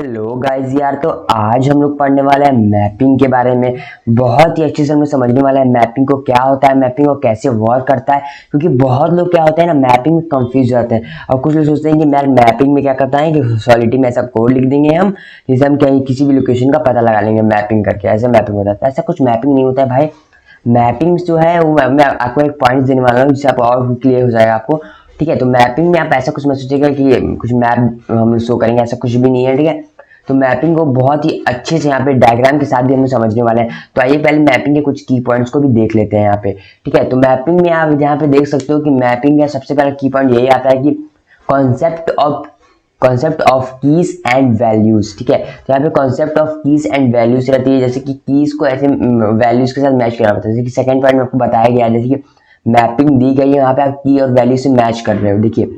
Hello guys यार, तो आज हम लोग पढ़ने वाले हैं मैपिंग के बारे में। बहुत ही अच्छे से हमें समझने वाला है मैपिंग को क्या होता है, मैपिंग को कैसे वर्क करता है। क्योंकि बहुत लोग क्या होते हैं ना, मैपिंग में कंफ्यूज जाते हैं और कुछ लोग सोचते हैं कि यार मैपिंग में क्या करता है कि सॉलिडिटी में ऐसा कोड लिख देंगे हम, जिससे हम कहीं किसी भी लोकेशन का पता लगा लेंगे मैपिंग करके। ऐसे मैपिंग होता है, ऐसा कुछ मैपिंग नहीं होता है भाई। मैपिंग जो है वो मैं आपको एक पॉइंट देने वाला हूँ जिससे आप और क्लियर हो जाएगा आपको। ठीक है, तो मैपिंग में आप ऐसा कुछ मत सोचिएगा कि कुछ मैप हम शो करेंगे, ऐसा कुछ भी नहीं है। ठीक है, तो मैपिंग को बहुत ही अच्छे से यहाँ पे डायग्राम के साथ भी हम समझने वाले हैं। तो आइए पहले मैपिंग के कुछ की पॉइंट्स को भी देख लेते हैं यहाँ पे। ठीक है, तो मैपिंग में आप यहाँ पे देख सकते हो कि मैपिंग का सबसे पहला की पॉइंट यही आता है कि concept of keys and values. ठीक है, तो यहाँ पे concept of keys and values रहती है, जैसे कि कीज को ऐसे वैल्यूज के साथ मैच करना पड़ता है। जैसे कि सेकंड पॉइंट में आपको बताया गया है, जैसे कि मैपिंग दी गई है, यहाँ पे आप की और वैल्यू से मैच कर रहे हो। देखिए,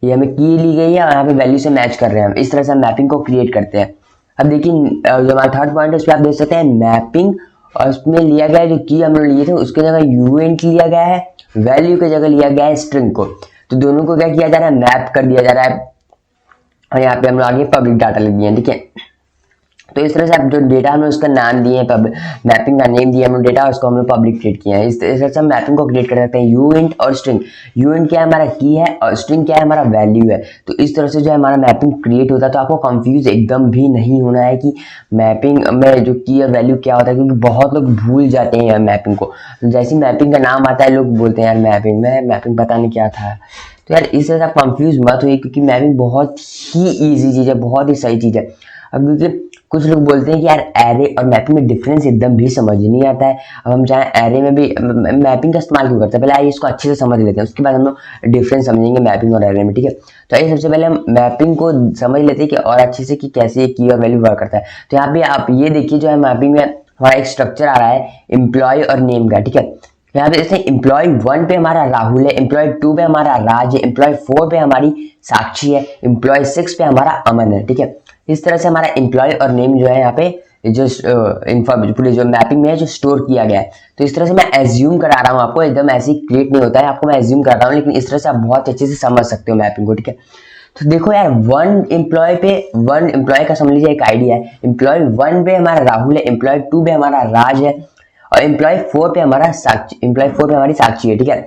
ये हमें की ली गई है और यहाँ पे वैल्यू से मैच कर रहे हैं हम। इस तरह से हम मैपिंग को क्रिएट करते हैं। अब देखिए, जो हमारा थर्ड पॉइंट है उस पर आप देख सकते हैं मैपिंग, और उसमें लिया गया है जो की हम लोग लिए थे उसके जगह यूएंट लिया गया है, वैल्यू की जगह लिया गया है स्ट्रिंग को। तो दोनों को क्या किया जा रहा है, मैप कर दिया जा रहा है। और यहाँ पे हम लोग आगे पब्लिक डाटा लिख दिए। ठीक है, तो इस तरह से आप जो डेटा हमने उसका नाम दिए हैं, मैपिंग का नेम दिया हमने डेटा, उसको हमने पब्लिक क्रिएट किया है। इस तरह से हम मैपिंग को क्रिएट कर सकते हैं। यूएंट और स्ट्रिंग, यूएंट क्या है हमारा की है और स्ट्रिंग क्या है हमारा वैल्यू है। तो इस तरह से जो है हमारा मैपिंग क्रिएट होता है। तो आपको कंफ्यूज एकदम भी नहीं होना है कि मैपिंग में जो की और वैल्यू क्या होता है, क्योंकि बहुत लोग भूल जाते हैं मैपिंग को। तो जैसे मैपिंग का नाम आता है लोग बोलते हैं यार मैपिंग पता नहीं क्या था। तो यार इस तरह से आप कंफ्यूज मत होइए, क्योंकि मैपिंग बहुत ही ईजी चीज है, बहुत ही सही चीज है। अब क्योंकि कुछ लोग बोलते हैं कि यार एरे और मैपिंग में डिफरेंस एकदम भी समझ नहीं आता है। अब हम चाहे एरे में भी मैपिंग का इस्तेमाल क्यों करते हैं, पहले आइए इसको अच्छे से समझ लेते हैं, उसके बाद हम लोग डिफरेंस समझेंगे मैपिंग और एरे में। ठीक है, तो आइए सबसे पहले हम मैपिंग को समझ लेते हैं कि और अच्छे से कि कैसे की और वैल्यू वर्क करता है। तो यहाँ पे आप ये देखिए, जो है मैपिंग में हमारा एक स्ट्रक्चर आ रहा है एम्प्लॉय और नेम का। ठीक है, यहाँ पे जैसे एम्प्लॉय 1 पे हमारा राहुल है, एम्प्लॉय 2 पे हमारा राज है, एम्प्लॉय 4 पे हमारी साक्षी है, एम्प्लॉय 6 पे हमारा अमन है। ठीक है, इस तरह से हमारा एम्प्लॉय और नेम जो है यहाँ पे जो पूरी जो मैपिंग में है जो स्टोर किया गया है। तो इस तरह से मैं एज्यूम करा रहा हूँ आपको, एकदम ऐसे ही क्रिएट नहीं होता है, आपको मैं एज्यूम कर रहा हूँ, लेकिन इस तरह से आप बहुत अच्छे से समझ सकते हो मैपिंग को। ठीक है, तो देखो यार, वन एम्प्लॉय का समझ लीजिए एक आइडिया है। एम्प्लॉय 1 पे हमारा राहुल है, एम्प्लॉय 2 पे हमारा राज है और एम्प्लॉय 4 पे हमारी साक्षी है। ठीक है,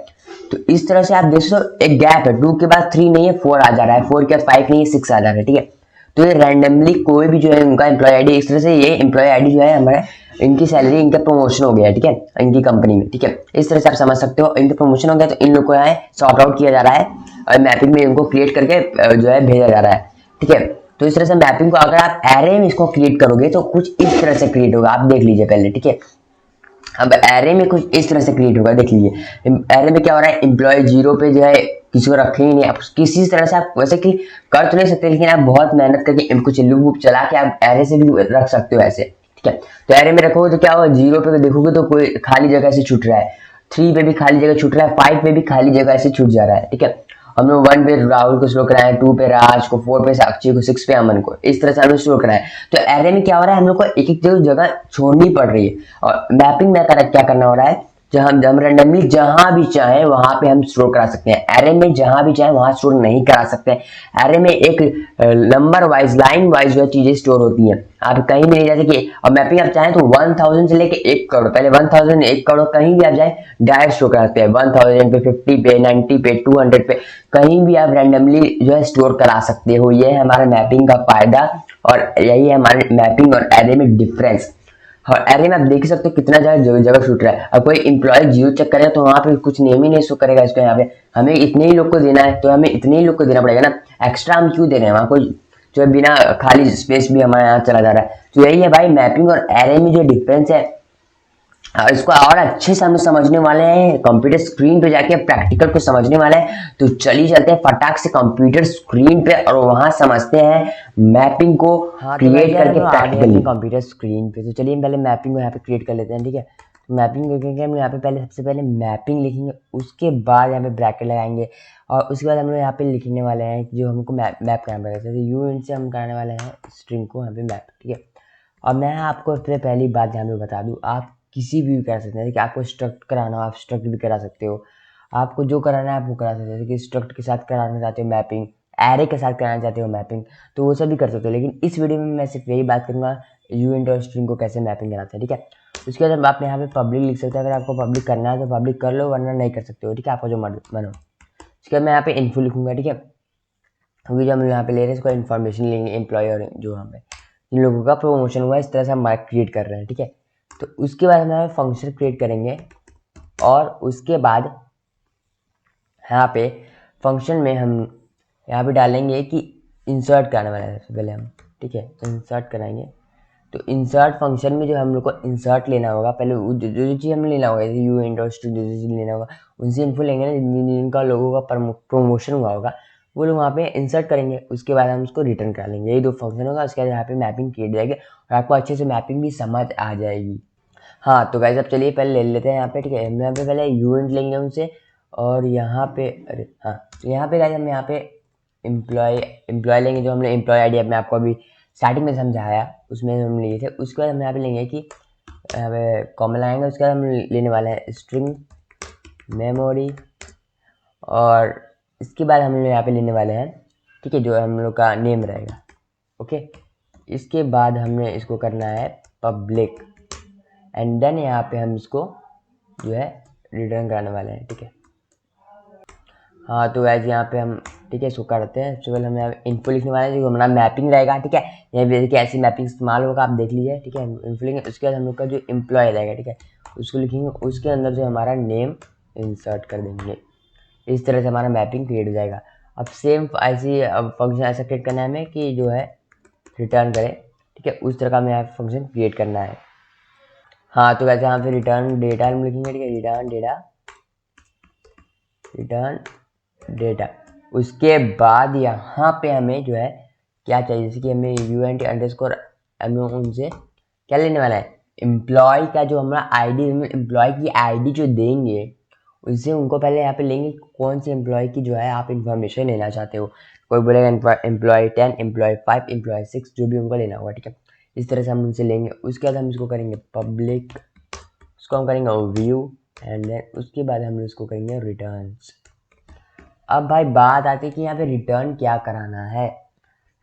तो इस तरह से आप देख सकते हो एक गैप है, 2 के बाद 3 नहीं है 4 आ जा रहा है, 4 के बाद 5 नहीं है 6 आ जा रहा है। ठीक है, तो ये रैंडमली कोई भी जो है उनका एम्प्लॉय आईडी, इस तरह से ये एम्प्लॉय आईडी जो है हमारे इनकी सैलरी, इनका प्रमोशन हो गया है। ठीक है, इनकी कंपनी में। ठीक है, इस तरह से आप समझ सकते हो, इनका प्रमोशन हो गया तो इन लोग को यहाँ सॉर्ट आउट किया जा रहा है और मैपिंग में इनको क्रिएट करके जो है भेजा जा रहा है। ठीक है, तो इस तरह से मैपिंग को अगर आप एरे में इसको क्रिएट करोगे तो कुछ इस तरह से क्रिएट होगा, आप देख लीजिए पहले। ठीक है, अब एरे में कुछ इस तरह से क्रिएट होगा, देख लीजिए। एरे में क्या हो रहा है, एम्प्लॉय 0 पे जो है किसी को रखे ही नहीं, आप किसी तरह से आप वैसे कि कर तो नहीं सकते, लेकिन आप बहुत मेहनत करके कुछ लूप चला के आप एरे से भी रख सकते हो ऐसे। ठीक है, तो एरे में रखोगे तो क्या होगा, 0 पे देखोगे तो कोई खाली जगह से छूट रहा है, 3 पे भी खाली जगह छूट रहा है, 5 पे भी खाली जगह से छूट जा रहा है। ठीक है, हम लोग 1 पे राहुल को स्लो कराए, 2 पे राज को, 4 पे साक्षी को, 6 पे अमन को, इस तरह से हम लोग स्लो कराए। तो एरे में क्या हो रहा है, हम लोग को एक एक जगह छोड़नी पड़ रही है। और मैपिंग में क्या करना हो रहा है, जहां हम रेंडमली जहां भी चाहे वहां पे हम स्टोर करा सकते हैं। एरे में जहां भी चाहे वहां स्टोर नहीं करा सकते हैं। एरे में एक नंबर वाइज, लाइन वाइज जो चीजें स्टोर होती हैं, आप कहीं भी नहीं, जैसे कि और मैपिंग आप चाहें तो 1000 से लेके 1 करोड़, पहले 1000 1 करोड़ कहीं भी आप जाए डायरेक्ट स्टोर करा सकते हैं। 1000 पे, 50 पे, 90 पे, 200 पे, कहीं भी आप रेंडमली जो है स्टोर करा सकते हो। ये है हमारा मैपिंग का फायदा और यही है हमारे मैपिंग और एरे में डिफरेंस। और एरे में आप देख सकते हो कितना जगह छूट रहा है। अब कोई इंप्लॉय 0 चेक करेगा तो वहां पे कुछ नेम ही नहीं शो करेगा इसको। यहाँ पे हमें इतने ही लोग को देना है तो हमें इतने ही लोग को देना पड़ेगा ना, एक्स्ट्रा हम क्यों दे रहे हैं, वहां कोई जो है बिना खाली स्पेस भी हमारे यहाँ चला जा रहा है। तो यही है भाई मैपिंग और एरे में जो डिफरेंस है। और इसको और अच्छे से हम समझने वाले हैं, कंप्यूटर स्क्रीन पे जाके प्रैक्टिकल को समझने वाले हैं। तो चलिए चलते हैं फटाक से कंप्यूटर स्क्रीन पे और वहां समझते हैं मैपिंग को क्रिएट करके प्रैक्टिकली कंप्यूटर स्क्रीन पे। तो चलिए पहले मैपिंग को यहाँ पे क्रिएट कर लेते हैं। ठीक है, मैपिंग लिखेंगे हम यहाँ पे, पहले सबसे पहले मैपिंग लिखेंगे, उसके बाद यहाँ पे ब्रैकेट लगाएंगे और उसके बाद हम लोग यहाँ पे लिखने वाले हैं जो हमको मैप करना पड़ेगा। जैसे यूनिट से हम करने वाले हैं स्ट्रिंग को यहाँ पे मैप। ठीक है, और मैं आपको सबसे पहली बात यहाँ पे बता दूँ, आप किसी भी कर सकते हैं कि आपको स्ट्रक्ट कराना हो आप स्ट्रक्ट भी करा सकते हो, आपको जो कराना है आप वो करा सकते हो। जैसे कि स्ट्रक्ट के साथ कराना चाहते हो मैपिंग, एरे के साथ कराना चाहते हो मैपिंग, तो वो सब भी कर सकते हो। लेकिन इस वीडियो में मैं सिर्फ यही बात करूँगा यूएंट और स्ट्रिंग को कैसे मैपिंग कराते हैं, ठीक है। उसके बाद आप यहाँ पे पब्लिक लिख सकते हो, अगर आपको पब्लिक करना है तो पब्लिक कर लो, वरना नहीं कर सकते हो, ठीक है, आपको जो मन हो। उसके बाद मैं यहाँ पे इन्फो लिखूंगा, ठीक है, क्योंकि जो हम यहाँ पे ले रहे हैं इसको इन्फॉर्मेशन लेंगे एम्प्लॉय और जो हमें जिन लोगों का प्रमोशन हुआ है, इस तरह से हम मार्क क्रिएट कर रहे हैं, ठीक है। तो उसके बाद हम यहाँ पे फंक्शन क्रिएट करेंगे और उसके बाद यहाँ पे फंक्शन में हम यहाँ पे डालेंगे कि इंसर्ट कराने वाला है सबसे पहले हम, ठीक है, इंसर्ट कराएंगे। तो इंसर्ट फंक्शन में जो हम लोग को इंसर्ट लेना होगा, पहले जो चीज़ हमें लेना होगा, जैसे यू इंडस्ट्री जो चीज़ लेना होगा उनसे इन्फो लेंगे ना, जिनका लोगों का प्रमोशन हुआ होगा वो लोग वहाँ पे इंसर्ट करेंगे। उसके बाद हम उसको रिटर्न कर लेंगे, यही दो फंक्शन होगा। उसके बाद यहाँ पे मैपिंग किए जाएगी और आपको अच्छे से मैपिंग भी समझ आ जाएगी। हाँ तो गाइस अब चलिए पहले ले लेते हैं यहाँ पे, ठीक है। हम यहाँ पे पहले यूएंट लेंगे उनसे और यहाँ पे अरे हाँ, तो यहाँ पे गाइस हम यहाँ पे एम्प्लॉय लेंगे, जो हमने एम्प्लॉय आईडी मैं आपको अभी स्टार्टिंग में समझाया उसमें हम लिए थे। उसके बाद हम यहाँ पे लेंगे कि यहाँ पे कॉमन लगाएंगे। उसके बाद हम लेने वाले हैं स्ट्रिंग मेमोरी और इसके बाद हम लोग यहाँ पे लेने वाले हैं, ठीक है, जो हम लोग का नेम रहेगा, ओके। इसके बाद हमने इसको करना है पब्लिक एंड देन यहाँ पे हम इसको जो है रिटर्न कराने वाले हैं, ठीक है। हाँ तो वैसे यहाँ पे हम, ठीक है, इसको करते हैं। सबसे पहले हम यहाँ इन्फो लिखने वाले हैं जो हमारा मैपिंग रहेगा, ठीक है। यहाँ पे देखिए ऐसी मैपिंग इस्तेमाल होगा, आप देख लीजिए, ठीक है। इन्फो लिखेंगे, उसके बाद हम लोग का जो एम्प्लॉय रहेगा, ठीक है, उसको लिखेंगे। उसके अंदर जो हमारा नेम इंसर्ट कर देंगे। इस तरह से हमारा मैपिंग क्रिएट हो जाएगा। अब सेम ऐसी फंक्शन ऐसा क्रिएट करना है हमें कि जो है रिटर्न करे, ठीक है, उस तरह का हमें फंक्शन क्रिएट करना है। हाँ तो वैसे यहाँ पे रिटर्न डेटा हम लिखेंगे, ठीक है, रिटर्न डेटा। उसके बाद यहाँ पे हमें जो है क्या चाहिए, जैसे कि हमें यूएंट अंडरस्कोर हमें उनसे क्या लेने वाला है, एम्प्लॉय का जो हमारा आईडी, एम्प्लॉय की आईडी जो देंगे उससे उनको पहले यहाँ पे लेंगे कौन से एम्प्लॉय की जो है आप इन्फॉर्मेशन लेना चाहते हो। कोई बोलेगा एम्प्लॉय 10, एम्प्लॉय 5, एम्प्लॉय 6, जो भी उनको लेना होगा, ठीक है। इस तरह से हम उनसे लेंगे। उसके बाद हम इसको करेंगे पब्लिक, उसको हम करेंगे व्यू एंड देन उसके बाद हम इसको करेंगे रिटर्न्स। अब भाई बात आती है कि यहाँ पे रिटर्न क्या कराना है।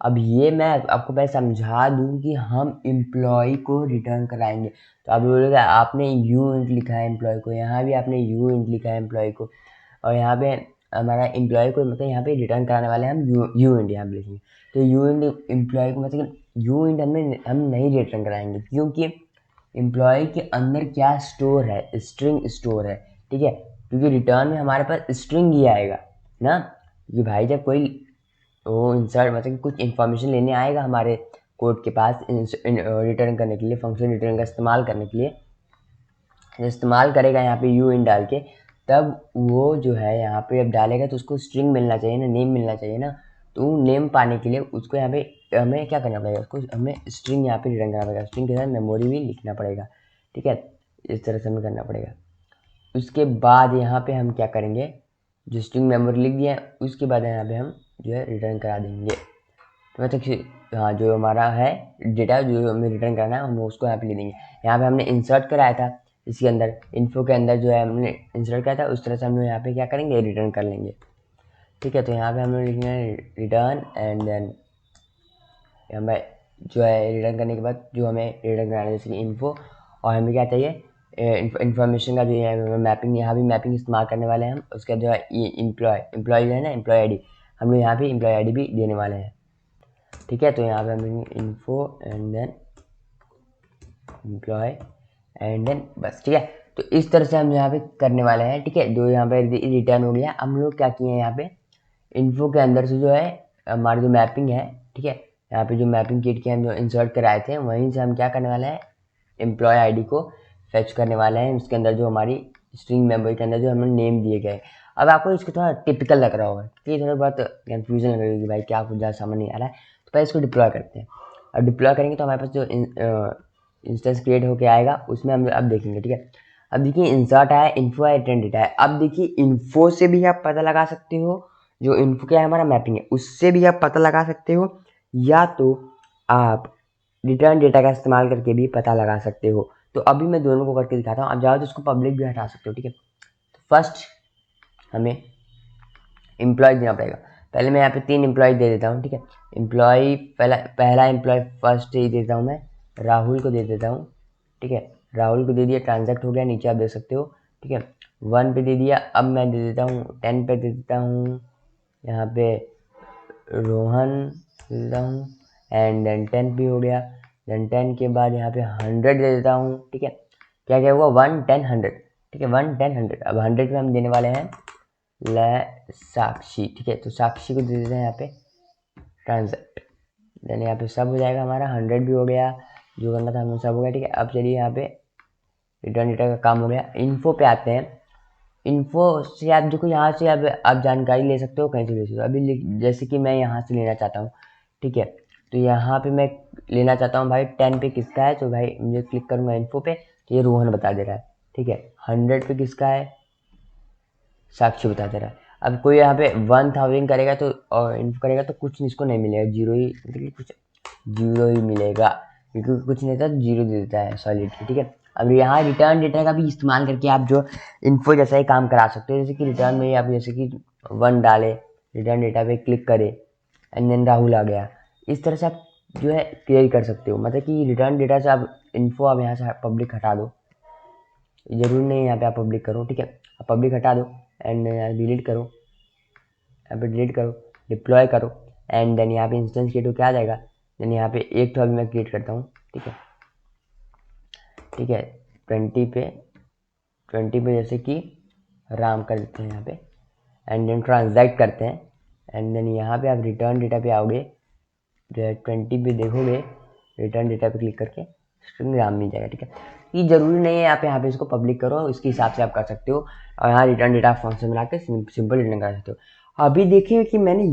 अब ये मैं आपको पहले समझा दूं कि हम एम्प्लॉय को रिटर्न कराएंगे। तो आप बोलोगे आपने यू इंट लिखा है एम्प्लॉय को, यहाँ भी आपने यू इंट लिखा है एम्प्लॉय को, और यहाँ पे हमारा एम्प्लॉय को मतलब यहाँ पे रिटर्न कराने वाले हैं हम यू इंट यहाँ पे लिखेंगे। तो यू इंट एम्प्लॉय को मतलब यू इंट हम नहीं रिटर्न कराएंगे, क्योंकि एम्प्लॉय के अंदर क्या स्टोर है, स्ट्रिंग स्टोर है, ठीक है। क्योंकि रिटर्न में हमारे पास स्ट्रिंग ही आएगा ना, क्योंकि भाई जब कोई वो इंसर्ट मतलब कुछ इन्फॉर्मेशन लेने आएगा हमारे कोड के पास रिटर्न करने के लिए, फंक्शन रिटर्न का इस्तेमाल करने के लिए इस्तेमाल करेगा यहाँ पे यू इन डाल के, तब वो जो है यहाँ पे अब डालेगा तो उसको स्ट्रिंग मिलना चाहिए ना, नेम मिलना चाहिए ना। तो नेम पाने के लिए उसको यहाँ पे हमें क्या करना पड़ेगा, उसको हमें स्ट्रिंग यहाँ पे रिटर्न करना पड़ेगा, स्ट्रिंग के साथ मेमोरी भी लिखना पड़ेगा, ठीक है। इस तरह से हमें करना पड़ेगा। उसके बाद यहाँ पे हम क्या करेंगे, जो स्ट्रिंग मेमोरी लिख दिया उसके बाद यहाँ पे हम जो है रिटर्न करा देंगे। तो मतलब हाँ जो हमारा है डेटा जो हमें रिटर्न करना है हम उसको यहाँ पे ले देंगे। यहाँ पे हमने इंसर्ट कराया था, इसके अंदर इन्फो के अंदर जो है हमने इंसर्ट कराया था, उस तरह से हम लोग यहाँ पे क्या करेंगे, रिटर्न कर लेंगे, ठीक है। तो यहाँ पे हम लोग लिखेंगे रिटर्न एंड देन हमें जो है रिटर्न करने के बाद जो हमें रिटर्न कराना है जैसे कि इन्फो, और हमें क्या चाहिए इन्फॉर्मेशन का जो है मैपिंग, यहाँ भी मैपिंग इस्तेमाल करने वाले हैं हम। उसके बाद जो है ये एम्प्लॉय जो है ना, एम्प्लॉय आईडी, हम लोग यहाँ पे एम्प्लॉय आईडी भी देने वाले हैं, ठीक है। तो यहाँ पे हम इन्फो एंड देन एम्प्लॉय एंड देन बस, ठीक है। तो इस तरह से हम यहाँ पे करने वाले हैं, ठीक है। जो यहाँ पे रिटर्न हो गया, हम लोग क्या किए हैं यहाँ पे इन्फो के अंदर से जो है हमारी जो मैपिंग है, ठीक है, यहाँ पे जो मैपिंग किट के हम जो इंसर्ट कराए थे वहीं से हम क्या करने वाले हैं, एम्प्लॉय आईडी को फेच करने वाले हैं। उसके अंदर जो हमारी स्ट्रिंग मेमोरी के अंदर जो हमें नेम दिए गए। अब आपको इसको थोड़ा टिपिकल लग रहा होगा कि थोड़ा बहुत कन्फ्यूजन लग रही है कि भाई क्या कुछ ज़्यादा समझ नहीं आ रहा है, तो पहले इसको डिप्लॉय करते हैं। और डिप्लॉय करेंगे तो हमारे पास जो इंस्टेंस क्रिएट होकर आएगा उसमें हम अब देखेंगे, ठीक है। अब देखिए इंसर्ट आया, इन्फो है, रिटर्न डेटा है। अब देखिए इन्फो से भी आप पता लगा सकते हो, जो इन्फो क्या है हमारा मैपिंग है उससे भी आप पता लगा सकते हो, या तो आप रिटर्न डेटा का इस्तेमाल करके भी पता लगा सकते हो। तो अभी मैं दोनों को करके दिखाता हूँ। आप जाओ तो उसको पब्लिक भी हटा सकते हो, ठीक है। तो फर्स्ट हमें एम्प्लॉय देना पड़ेगा। पहले मैं यहाँ पे 3 एम्प्लॉय दे देता हूँ, ठीक है। एम्प्लॉय पहला एम्प्लॉय फर्स्ट ही देता हूँ मैं, राहुल को दे देता हूँ, ठीक है। राहुल को दे दिया, ट्रांजैक्ट हो गया, नीचे आप देख सकते हो, ठीक है। 1 पे दे दिया। अब मैं दे देता हूँ 10 पे दे देता हूँ यहाँ पे रोहन दे देता हूँ, एंड देन 10 भी हो गया। देन 10 के बाद यहाँ पे 100 दे देता हूँ, ठीक है। क्या क्या हुआ, 1 10 100, ठीक है। 1 10 100। अब 100 पे हम देने वाले हैं साक्षी, ठीक है। तो साक्षी को दे देते हैं यहाँ पे ट्रांजैक्ट। देन यहाँ पे सब हो जाएगा हमारा, 100 भी हो गया, जो करना था हमें सब हो गया, ठीक है। अब चलिए यहाँ पे रिटर्न डेटा का काम हो गया। इन्फो पे आते हैं। इन्फो से आप देखो, यहाँ से आप जानकारी ले सकते हो, कहीं से ले सकते हो। अभी जैसे कि मैं यहाँ से लेना चाहता हूँ, ठीक है। तो यहाँ पे मैं लेना चाहता हूँ भाई 10 पे किसका है, तो भाई मुझे क्लिक करूँगा इन्फो पे, तो ये रोहन बता दे रहा है, ठीक है। 100 पे किसका है, साक्षी बता दे रहा है। अब कोई यहाँ पे 1000 करेगा तो और इन्फो करेगा तो कुछ इसको नहीं मिलेगा, जीरो ही, मतलब कुछ जीरो ही मिलेगा, क्योंकि कुछ नहीं था तो जीरो दे देता है सॉलिड, ठीक है। अब यहाँ रिटर्न डेटा का भी इस्तेमाल करके आप जो इन्फो जैसा ही काम करा सकते हो, जैसे कि रिटर्न में आप जैसे कि 1 डाले, रिटर्न डेटा पे क्लिक करे, एंड देन राहुल आ गया। इस तरह से आप जो है क्लियर कर सकते हो, मतलब कि रिटर्न डेटा से आप इन्फो आप यहाँ से पब्लिक हटा दो, जरूरी नहीं है यहाँ पे आप पब्लिक करो, ठीक है। आप पब्लिक हटा दो एंड डिलीट करो, यहाँ पे डिलीट करो, डिप्लॉय करो, एंड देन यहाँ पे इंस्टेंस क्रिएट हो क्या आ जाएगा। देन यहाँ पे एक तो अभी मैं क्रिएट करता हूँ, ठीक है, ठीक है। 20 पे जैसे कि राम कर देते हैं यहाँ पे, एंड देन ट्रांजैक्ट करते हैं, एंड देन यहाँ पे आप रिटर्न डेटा पे आओगे, जो है 20 पे देखोगे, रिटर्न डेटा पे क्लिक करके स्ट्रिंग राम मिल जाएगा, ठीक है। ये जरूरी नहीं है आप यहाँ पे इसको पब्लिक करो, इसके हिसाब से आप कर सकते हो, और यहाँ रिटर्न डेटा फंक्शन बना के सिंपल रिटर्न कर सकते हो। अभी देखिए कि मैंने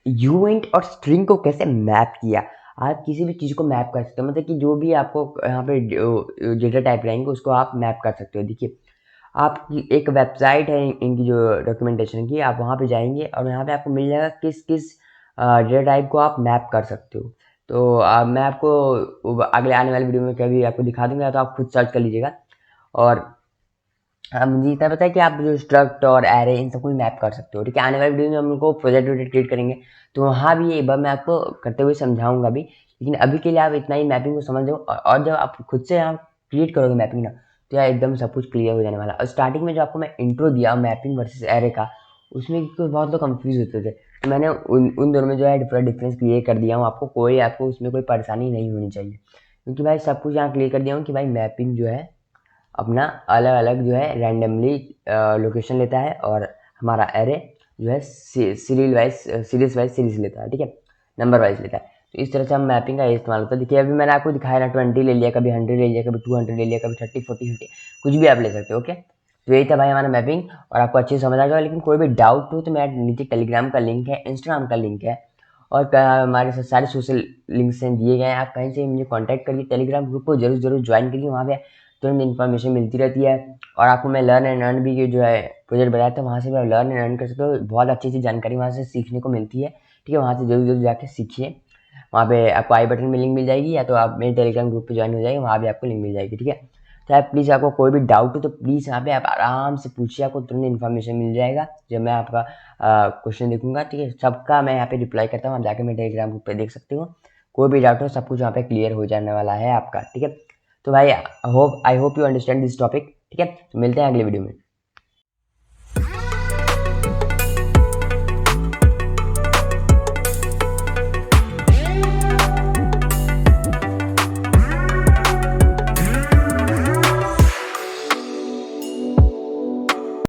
यूएंट और स्ट्रिंग को कैसे मैप किया। आप किसी भी चीज़ को मैप कर सकते हो, मतलब कि जो भी आपको यहाँ पे डेटा टाइप रहेंगे उसको आप मैप कर सकते हो। देखिए, आपकी एक वेबसाइट है इनकी जो डॉक्यूमेंटेशन की, आप वहाँ पे जाएंगे और यहाँ पे आपको मिल जाएगा किस किस डेटा टाइप को आप मैप कर सकते हो। तो मैं आपको अगले आने वाले वीडियो में कभी आपको दिखा दूंगा, तो आप खुद सर्च कर लीजिएगा। और मुझे इतना पता है कि आप जो स्ट्रक्ट और एरे इन सबको मैप कर सकते हो, ठीक है। आने वाले वीडियो में हम उनको प्रोजेक्ट क्रिएट करेंगे, तो वहाँ भी एक बार मैं आपको करते हुए समझाऊंगा भी, लेकिन अभी के लिए आप इतना ही मैपिंग को समझ लो। और जब आप खुद से यहाँ क्रिएट करोगे मैपिंग ना, तो यार एकदम सब कुछ क्लियर हो जाने वाला। और स्टार्टिंग में जो आपको मैं इंट्रो दिया मैपिंग वर्सेस एरे का, उसमें बहुत लोग कंफ्यूज होते थे, तो मैंने उन दोनों में जो है पूरा डिफरेंस क्लियर कर दिया हूँ। आपको उसमें कोई परेशानी नहीं होनी चाहिए, क्योंकि भाई सब कुछ यहाँ क्लियर कर दिया हूँ कि भाई मैपिंग जो है अपना अलग अलग जो है रैंडमली लोकेशन लेता है, और हमारा एरे जो है सीरीज वाइज सीरीज लेता है, ठीक है, नंबर वाइज लेता है। तो इस तरह से हम मैपिंग का इस्तेमाल होता है। देखिए अभी मैंने आपको दिखाया ना, 20 ले लिया, कभी 100 ले लिया, कभी 200 ले लिया, कभी 30 40 50, कुछ भी आप ले सकते हो, ओके। तो यही था भाई हमारा मैपिंग, और आपको अच्छे से समझ आ जाएगा। लेकिन कोई भी डाउट हो तो मेरा नीचे टेलीग्राम का लिंक है, इंस्टाग्राम का लिंक है, और हमारे साथ सारे सोशल लिंक्स हैं दिए गए हैं। आप कहीं से मुझे कांटेक्ट करिए, टेलीग्राम ग्रुप को जरूर जरूर ज्वाइन करिए, वहाँ पे तुरंत इन्फॉर्मेशन मिलती रहती है। और आपको मैं लर्न एंड अर्न भी जो है प्रोजेक्ट बनाया था, वहाँ से भी आप लर्न एंड अर्न कर सकते हो। बहुत अच्छी अच्छी जानकारी वहाँ से सीखने को मिलती है, ठीक है। वहाँ से जरूर जरूर जाके सीखिए, वहाँ पे आपको आई बटन में लिंक मिल जाएगी, या तो आप मेरे टेलीग्राम ग्रुप पे ज्वाइन हो जाएगी, वहाँ भी आपको लिंक मिल जाएगी, ठीक है। तो आप प्लीज़, आपको कोई भी डाउट हो तो प्लीज़ यहाँ पे आप आराम से पूछिए, आपको तुरंत इन्फॉर्मेशन मिल जाएगा जब मैं आपका क्वेश्चन देखूंगा, ठीक है। सबका मैं यहाँ पे रिप्लाई करता हूँ, आप जाके मेरे टेलीग्राम ग्रुप पे देख सकते हो। कोई भी डाउट हो सब कुछ वहाँ पे क्लियर हो जाने वाला है आपका, ठीक है। तो भाई I hope you understand this topic, ठीक है। तो मिलते हैं अगले वीडियो में।